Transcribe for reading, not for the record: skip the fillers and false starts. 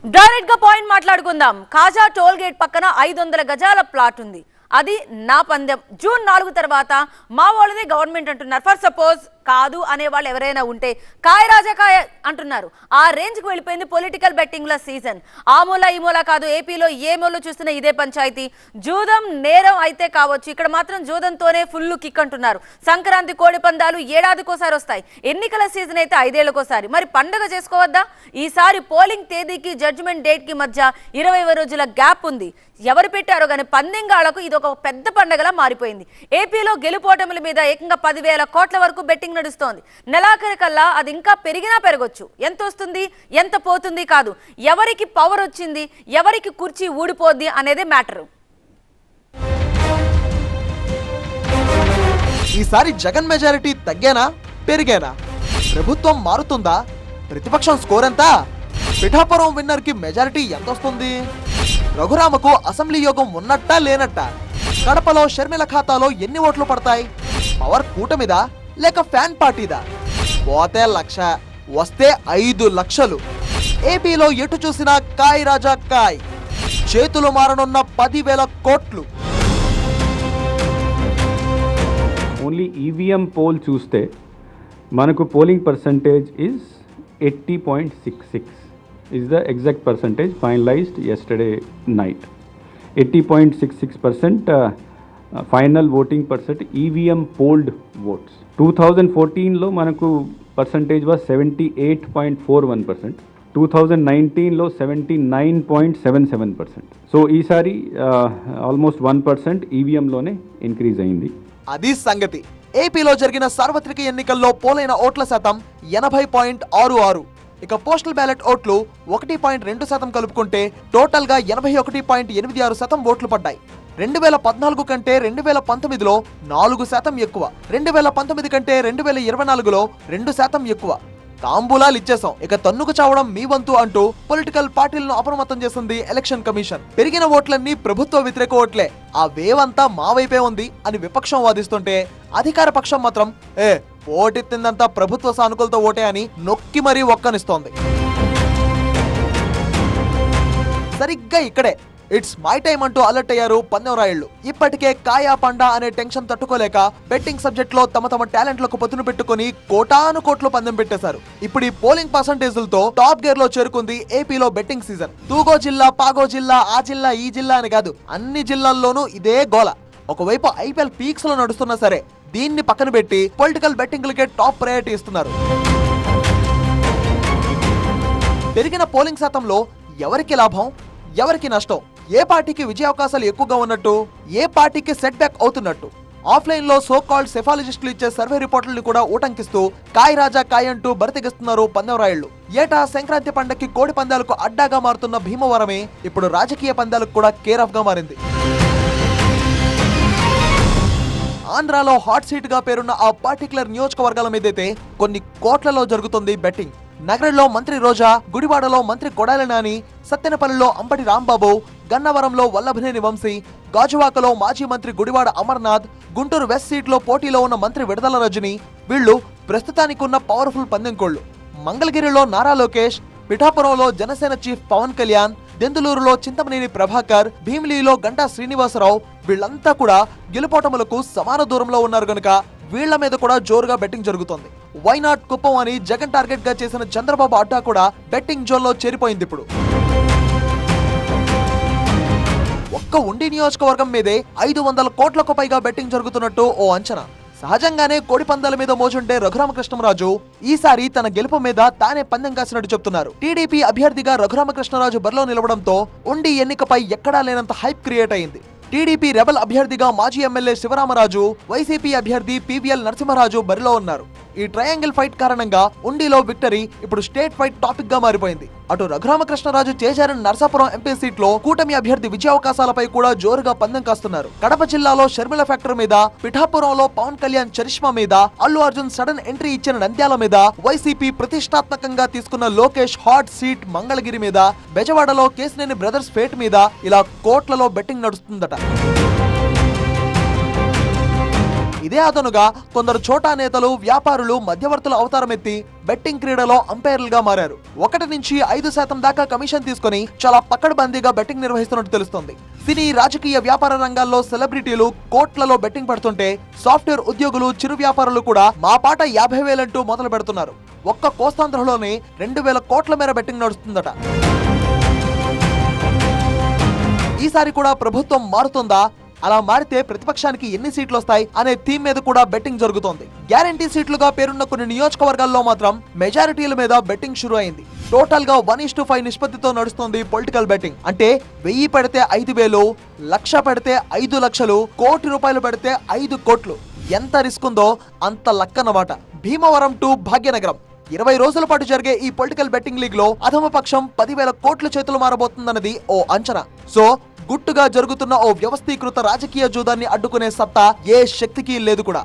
Direct గా point మాట్లాడుకుందాం. కాజా toll gate పక్కన 500 గజాల ప్లాట్ ఉంది. అది నా పందెం. జూన్ 4 తర్వాత మా వాళ్ళదే గవర్నమెంట్ అంటున్నారు. ఫర్ సపోజ్ కాదు అనే వాళ్ళు ఎవరైనా ఉంటే కాయ రాజా కాయ అంటున్నారు. ఆ రేంజ్ కు వెళ్ళిపోయింది పొలిటికల్ బెట్టింగ్ల సీజన్. ఆ మూల ఈ మూల కాదు, ఏపీలో ఏ మూల చూస్తున్నా ఇదే పంచాయతీ. జూదం నేరం అయితే కావచ్చు, ఇక్కడ మాత్రం జూదంతోనే ఫుల్ కిక్ అంటున్నారు. సంక్రాంతి కోడి పందాలు ఏడాదికోసారి వస్తాయి. ఎన్నికల సీజన్ అయితే 5 ఏళ్లకోసారి. మరి పండుగ చేసుకోవద్దా? ఈసారి పోలింగ్ తేదీకి జడ్జిమెంట్ డేట్ కి మధ్య 20 రోజుల గ్యాప్ ఉంది. ఎవరు పెట్టారో కానీ పందెంగాళ్లకు ఇది ఒక పెద్ద పండుగలా మారిపోయింది. ఏపీలో గెలుపోటముల మీద ఏకంగా 10,000 కోట్ల వరకు బెట్టింగ్ నడుస్తోంది. నెలాఖరి కల్లా అది ఇంకా పెరిగినా పెరగొచ్చు. ఎంత వస్తుంది ఎంత పోతుంది కాదు, ఎవరికి పవర్ వచ్చింది, ఎవరికి కుర్చీ ఊడిపోద్ది అనేదే మ్యాటరు. ఈసారి జగన్ మెజారిటీ తగ్గేనా పెరిగేనా? ప్రభుత్వం మారుతుందా? ప్రతిపక్షం స్కోర్ ఎంత? పిఠాపురం విన్నర్ కి మెజారిటీ ఎంత వస్తుంది? రఘురామకు అసెంబ్లీ యోగం ఉన్నట్టా లేనట్టా? కడపలో షర్మిల ఖాతాలో ఎన్ని ఓట్లు పడతాయి? పవర్ కూటమిదా లేక ఫ్యాన్ పార్టీదా? పోతే 1,00,000, వస్తే 5 లక్షలు. ఏపీలో ఎటు చూసినా కాయ్ రాజా కాయ్. చేతులు మారనున్న 10,000 కోట్లు. ఓన్లీ ఈవీఎం పోల్ చూస్తే మనకు polling percentage is 80.66 is the exact percentage finalized yesterday night. 80.66% final voting percent EVM polled votes. 2014 లో మనకు percentage was 78.41%. 2019 లో 79.77%. సో ఈసారి ఆల్మోస్ట్ 1% ఈవీఎం లోనే ఇంక్రీజ్ అయింది. అది సంగతి. ఏపీలో జరిగిన సార్వత్రిక ఎన్నికల్లో పోలైన ఓట్ల శాతం 80.66. ఇక పోస్టల్ బ్యాలెట్ ఓట్లు 1.2% కలుపుకుంటే టోటల్ గా 81.86% ఓట్లు పడ్డాయి. 2014 కంటే 2019లో 4% ఎక్కువ, 2019 కంటే 2024లో 2% ఎక్కువ. తాంబూలాలు ఇచ్చేసాం, ఇక తన్నుకు చావడం మీ వంతు అంటూ పొలిటికల్ పార్టీలను అప్రమత్తం చేసింది ఎలక్షన్ కమిషన్. పెరిగిన ఓట్లన్నీ ప్రభుత్వ వ్యతిరేక ఓట్లే, ఆ వేవంతా మా వైపే ఉంది అని విపక్షం వాదిస్తుంటే అధికార పక్షం మాత్రం ఓటెత్తిందంతా ప్రభుత్వ సానుకూలత ఓటే అని నొక్కి మరీ ఒక్కనిస్తోంది. సరిగ్గా ఇక్కడే ఇట్స్ మై టైమ్ అంటూ అలర్ట్ అయ్యారు పందెం రాయుళ్లు. ఇప్పటికే కాయా పండా అనే టెన్షన్ తట్టుకోలేక బెట్టింగ్ సబ్జెక్ట్ లో తమ టాలెంట్లకు పదును పెట్టుకుని కోటాను కోట్లు పందెం పెట్టేశారు. ఇప్పుడు ఈ పోలింగ్ పర్సంటేజ్లతో టాప్ గేర్ లో చేరుకుంది ఏపీలో బెట్టింగ్ సీజన్. తూగో జిల్లా, పాగో జిల్లా, ఆ జిల్లా ఈ జిల్లా అని కాదు, అన్ని జిల్లాల్లోనూ ఇదే గోల. ఒకవైపు ఐపీఎల్ పీక్స్ లో నడుస్తున్నా సరే దీన్ని పక్కన పెట్టి పొలిటికల్ బెట్టింగ్లకే టాప్ ప్రయారిటీ ఇస్తున్నారు. పెరిగిన పోలింగ్ శాతంలో ఎవరికి లాభం, ఎవరికి నష్టం, ఏ పార్టీకి విజయ అవకాశాలు ఎక్కువగా ఉన్నట్టు, ఏ పార్టీకి సెట్ బ్యాక్ అవుతున్నట్టు ఆఫ్లైన్ లో సో కాల్డ్ సెఫాలజిస్టులు ఇచ్చే సర్వే రిపోర్టులను కూడా ఊటంకిస్తూ కాయ్ రాజా కాయ్ అంటూ బరితెగిస్తున్నారు పందెం రాయుళ్లు. ఏటా సంక్రాంతి పండగకి కోడి పందాలకు అడ్డాగా మారుతున్న భీమవరమే ఇప్పుడు రాజకీయ పందాలకు కూడా కేర్ ఆఫ్ గా మారింది. ఆంధ్రాలో హాట్ సీట్ గా పేరున్న ఆ పర్టికులర్ నియోజకవర్గాల మీదైతే కొన్ని కోట్లలో జరుగుతుంది బెట్టింగ్. నగరంలో మంత్రి రోజా, గుడివాడలో మంత్రి కొడాలి నాని, సత్తెనపల్లిలో అంబటి రాంబాబు, గన్నవరంలో వల్లభనేని వంశీ, గాజువాకలో మాజీ మంత్రి గుడివాడ అమర్నాథ్, గుంటూరు వెస్ట్ సీట్లో పోటీలో ఉన్న మంత్రి విడదల రజని వీళ్లు ప్రస్తుతానికి ఉన్న పవర్ఫుల్ పందెంకోళ్లు. మంగళగిరిలో నారా లోకేష్, పిఠాపురంలో జనసేన చీఫ్ పవన్ కళ్యాణ్, దెందులూరులో చింతమనేని ప్రభాకర్, భీమిలిలో గంటా శ్రీనివాసరావు వీళ్లంతా కూడా గెలుపోటములకు సమాన దూరంలో ఉన్నారు గనుక వీళ్ల మీద కూడా జోరుగా బెట్టింగ్ జరుగుతోంది. వైనాట్ కుప్పం అని జగన్ టార్గెట్ గా చేసిన చంద్రబాబు అడ్డా కూడా బెట్టింగ్ జోన్ లో చేరిపోయింది. ఇప్పుడు ఒక్క ఉండి నియోజకవర్గం మీదే 500 కోట్లకు పైగా బెట్టింగ్ జరుగుతున్నట్టు ఓ అంచనా. సహజంగానే కోడి పందాల మీద మోజుంటే రఘురామకృష్ణరాజు ఈసారి తన గెలుపు మీద తానే పందెం కాసినట్టు చెప్తున్నారు. టీడీపీ అభ్యర్థిగా రఘురామకృష్ణరాజు బరిలో నిలవడంతో ఉండి ఎన్నికపై ఎక్కడా లేనంత హైప్ క్రియేట్ అయింది. టీడీపీ రెబల్ అభ్యర్థిగా మాజీ ఎమ్మెల్యే శివరామరాజు, వైసీపీ అభ్యర్థి పీవీఎల్ నరసింహరాజు బరిలో ఉన్నారు. ఈ ట్రయాంగిల్ ఫైట్ కారణంగా ఉండిలో విక్టరీ ఇప్పుడు స్టేట్ ఫైట్ టాపిక్ గా మారిపోయింది. అటు రఘురామకృష్ణరాజు చేజారిన నరసాపురం ఎంపీ సీట్ లో కూటమి అభ్యర్థి విజయావకాశాలపై కూడా జోరుగా పందెం కాస్తున్నారు. కడప జిల్లాలో షర్మిల ఫ్యాక్టర్ మీద, పిఠాపురంలో పవన్ కళ్యాణ్ చరిష్మా మీద, అల్లు అర్జున్ సడన్ ఎంట్రీ ఇచ్చిన నంద్యాల మీద, వైసీపీ ప్రతిష్టాత్మకంగా తీసుకున్న లోకేష్ హాట్ సీట్ మంగళగిరి మీద, బెజవాడలో కేసినేని బ్రదర్స్ ఫేట్ మీద ఇలా కోట్లలో బెట్టింగ్ నడుస్తుందట. ఇదే అదనుగా కొందరు చోటా నేతలు, వ్యాపారులు, మధ్యవర్తుల అవతారం ఎత్తి బెట్టింగ్ క్రీడలో అంపైర్లుగా మారారు. 1 నుంచి 5% దాకా కమిషన్ తీసుకుని చాలా పకడ్బందీగా బెట్టింగ్ నిర్వహిస్తున్నట్టు తెలుస్తోంది. సినీ, రాజకీయ, వ్యాపార రంగాల్లో సెలబ్రిటీలు కోట్లలో బెట్టింగ్ పడుతుంటే సాఫ్ట్వేర్ ఉద్యోగులు, చిరు వ్యాపారులు కూడా మా పాట 50,000 అంటూ మొదలు పెడుతున్నారు. ఒక్క కోస్తాంధ్రలోనే 2,000 కోట్ల మేర బెట్టింగ్ నడుస్తుందట. ఈసారి కూడా ప్రభుత్వం మారుతుందా? అలా మారితే ప్రతిపక్షానికి ఎన్ని సీట్లు వస్తాయి అనే థీమ్ మీద కూడా బెట్టింగ్ జరుగుతోంది. గ్యారంటీ సీట్లుగా పేరున్న కొన్ని నియోజకవర్గాల్లో మాత్రం మెజారిటీల మీద బెట్టింగ్ షురు అయింది. టోటల్ గా 1:5 నిష్పత్తితో నడుస్తుంది పొలిటికల్ బెట్టింగ్. అంటే 1000 పెడితే 5,000, 1,00,000 పెడితే 5 లక్షలు, ₹1,00,000 పెడితే 5 కోట్లు. ఎంత రిస్క్ ఉందో అంత లక్కన్నమాట. భీమవరం టు భాగ్యనగరం 20 రోజుల పాటు జరిగే ఈ పొలిటికల్ బెట్టింగ్ లీగ్ లో అధమపక్షం 10,000 కోట్ల చేతులు మారబోతుందన్నది ఓ అంచనా. సో గుట్టుగా జరుగుతున్న ఓ వ్యవస్థీకృత రాజకీయ జూదాన్ని అడ్డుకునే సత్తా ఏ శక్తికి లేదు కూడా.